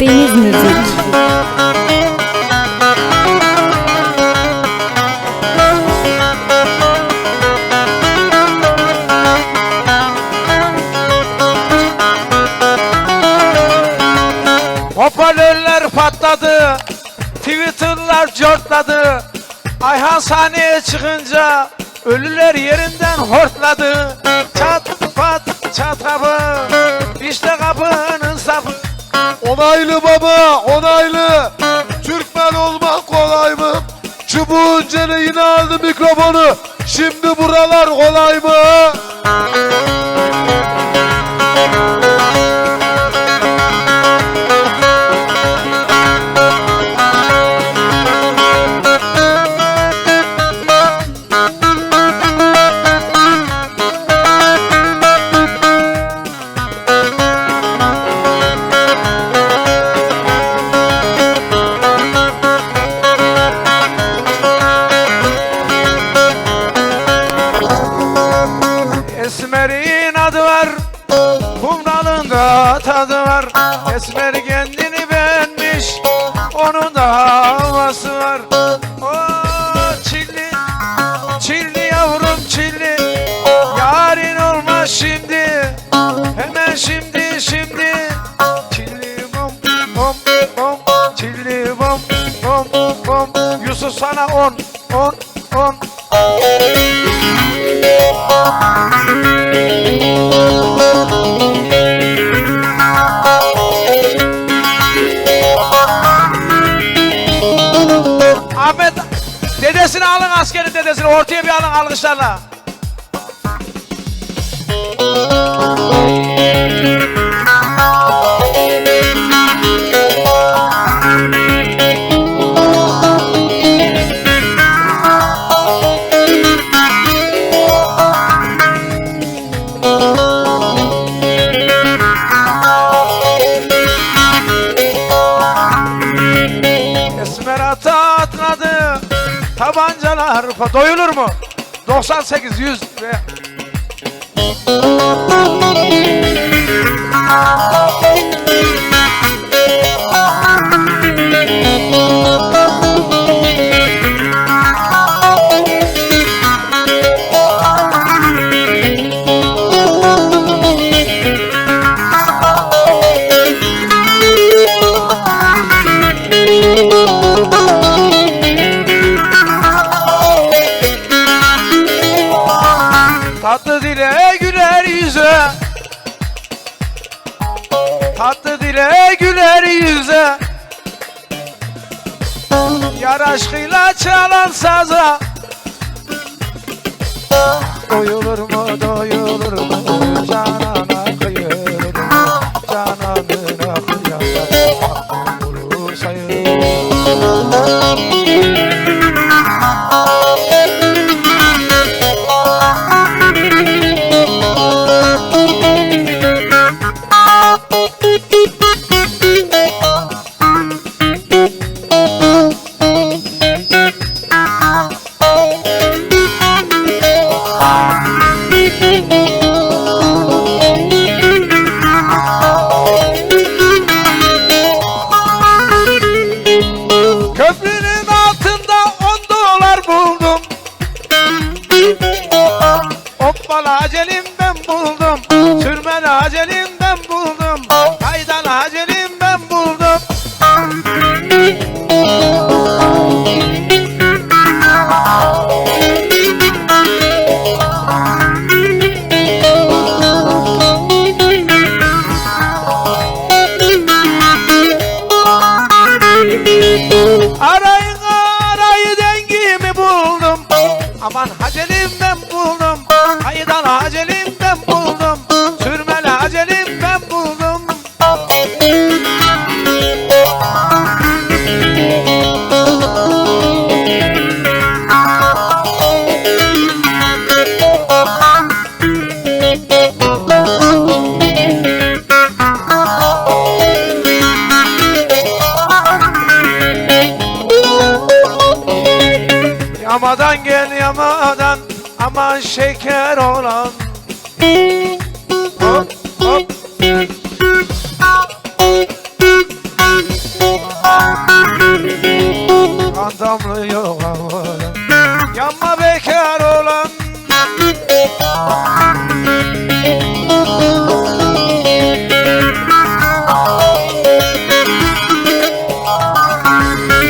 Deniz Müzik. Hoparlörler patladı, Twitter'lar cortladı. Ayhan sahneye çıkınca ölüler yerinden hortladı. Çat pat çat kapı, işte kapının sapı. Onaylı baba, onaylı. Türkmen olmak kolay mı? Çubuğun yine aldı mikrofonu. Şimdi buralar kolay mı? Esmer'in adı var, kumralında tadı var. Esmer kendini beğenmiş, onun da havası var. O çilli, çilli yavrum çilli, yarın olmaz şimdi, hemen şimdi şimdi. Çilli bom bom bom, çilli bom bom bom. Yusuf sana 10 10 10. Ahmet dedesini alın, askeri dedesini ortaya bir alın alkışlarla. Esmer ata atladı, tabancalar doyulur mu? 98 100 ve tatlı dile güler yüze, tatlı dile güler yüze. Yar aşkıyla çalan saza, doyulur mu doyulur mu, canana kıyılır mı, cananına kıyarlar, olur sayılır. Köprünün altında 10 dolar buldum. Hoppala acelim ben buldum. Sürmeli acelim ben buldum. Kaydalı acelim ben buldum. Arayın arayı dengimi buldum. Aman hacelim ben buldum. Kaydalı hacelim ben buldum. Sürmeli hacelim ben buldum. Yamadan gel yamadan, aman şeker olan. Hop hop. damlıyor havadan. Yanma bekar olan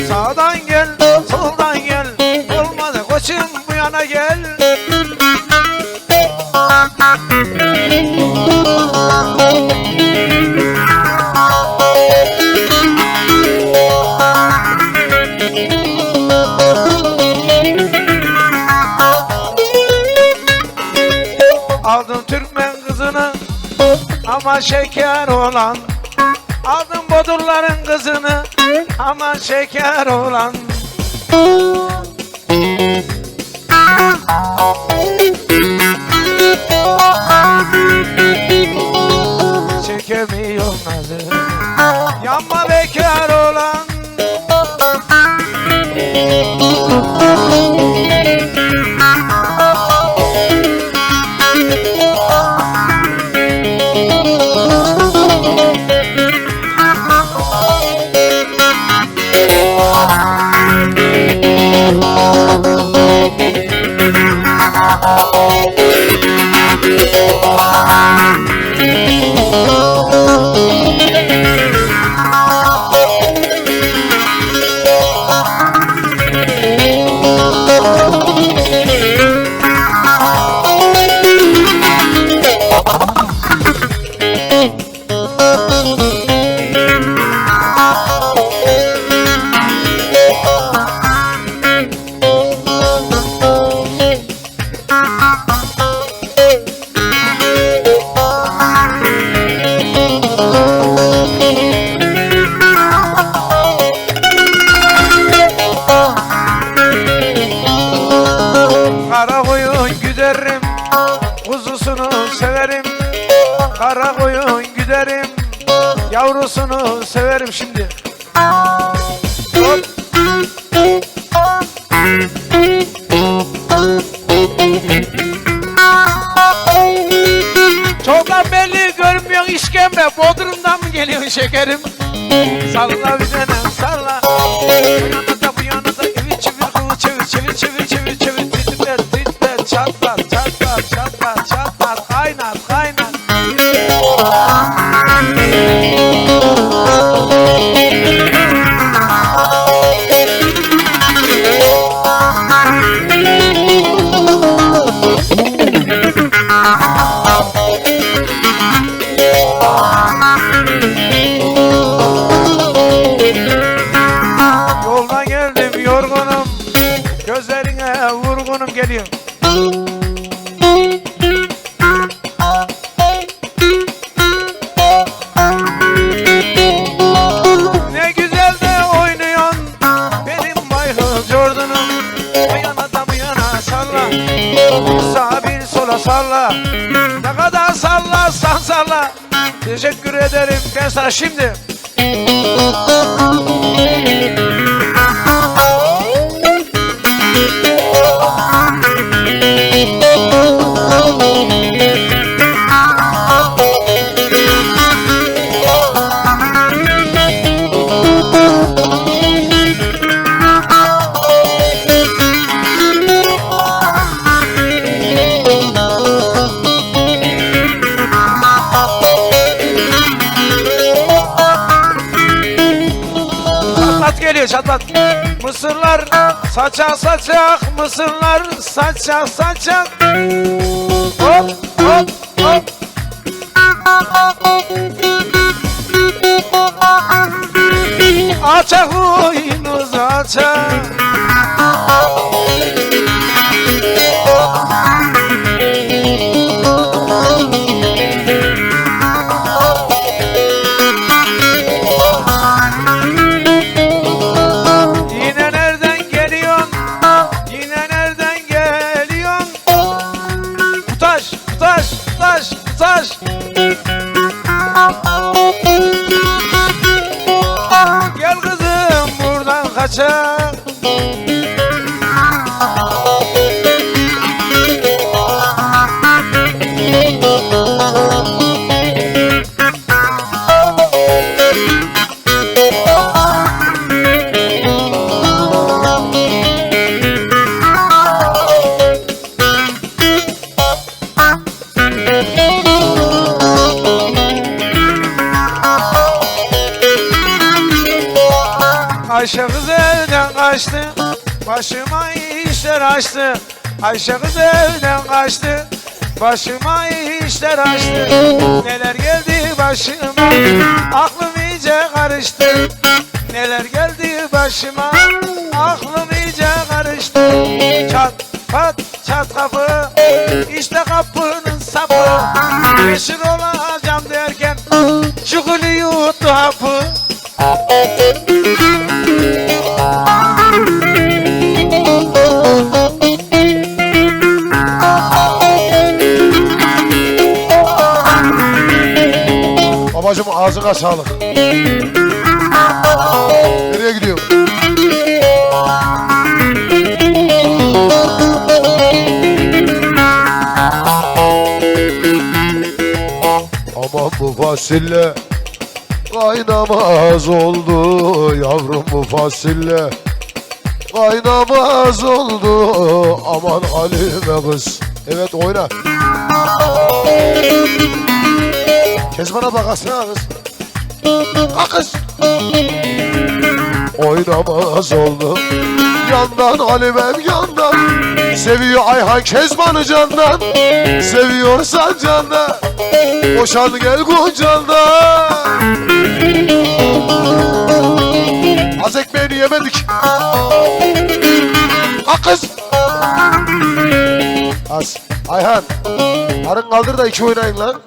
sağdan gel, soldan gel, olmadı koçum bu yana gel. Aldım Türkmen kızını ama şeker olan. Aldım Bodurların kızını ama şeker olan. Çekemiyorum nazını, yanma bekar olan. Kara koyun güderim, kuzusunu severim. Kara koyun güderim, yavrusunu severim şimdi. Hop. Çoktan belli görünmüyor işkembe, Bodrum'dan mı geliyorsun şekerim? Salla bir tane salla, bu yana da bu yana da, evi çevir kılı çevir, çevir çevir çevir çevir, titrer titrer, çatlar çatlar çatlar çatlar, kaynar kaynar. Yoldan geldim yorgunum, gözlerine vurgunum geliyor. Ne güzel de oynuyorsun benim Michael Jordan'ım. Bu yana da bu yana salla, sağa bir sola salla, ne kadar sallarsan salla. Teşekkür ederim ben sana şimdi. Çatlat geliyor çatlat. Mısırlar saçak saçak, mısırlar saçak saçak. Hop hop hop. Açak oyunuz açak. Yine nereden geliyorsun? Yine nereden geliyorsun? Taş, taş, taş, taş. Gel kızım buradan kaçak. Ayşe kız evden kaçtı, başıma işler açtı. Ayşe kız evden kaçtı, başıma işler açtı. Neler geldi başıma, aklım iyice karıştı. Neler geldi başıma, aklım iyice karıştı. Çat pat çat kapı, işte kapının sapı. Meşhur olacağım derken çukulü yuttu hapı. Babacım ağzına sağlık. Nereye gidiyorsun? Aman bu fasille kaynamaz oldu yavrum, bu fasille kaynamaz oldu. Aman Halime kız. Evet oyna. Kezban'a bakasana kız. Kalk kız. Oynamaz oldu. Yandan Halimem yandan. Seviyor Ayhan Kezban'ı candan. Seviyorsan candan. Boşan gel kocandan. Az ekmeğini yemedik. Kalk kız. Az. Ayhan. Arın kaldır da iki oynayın lan.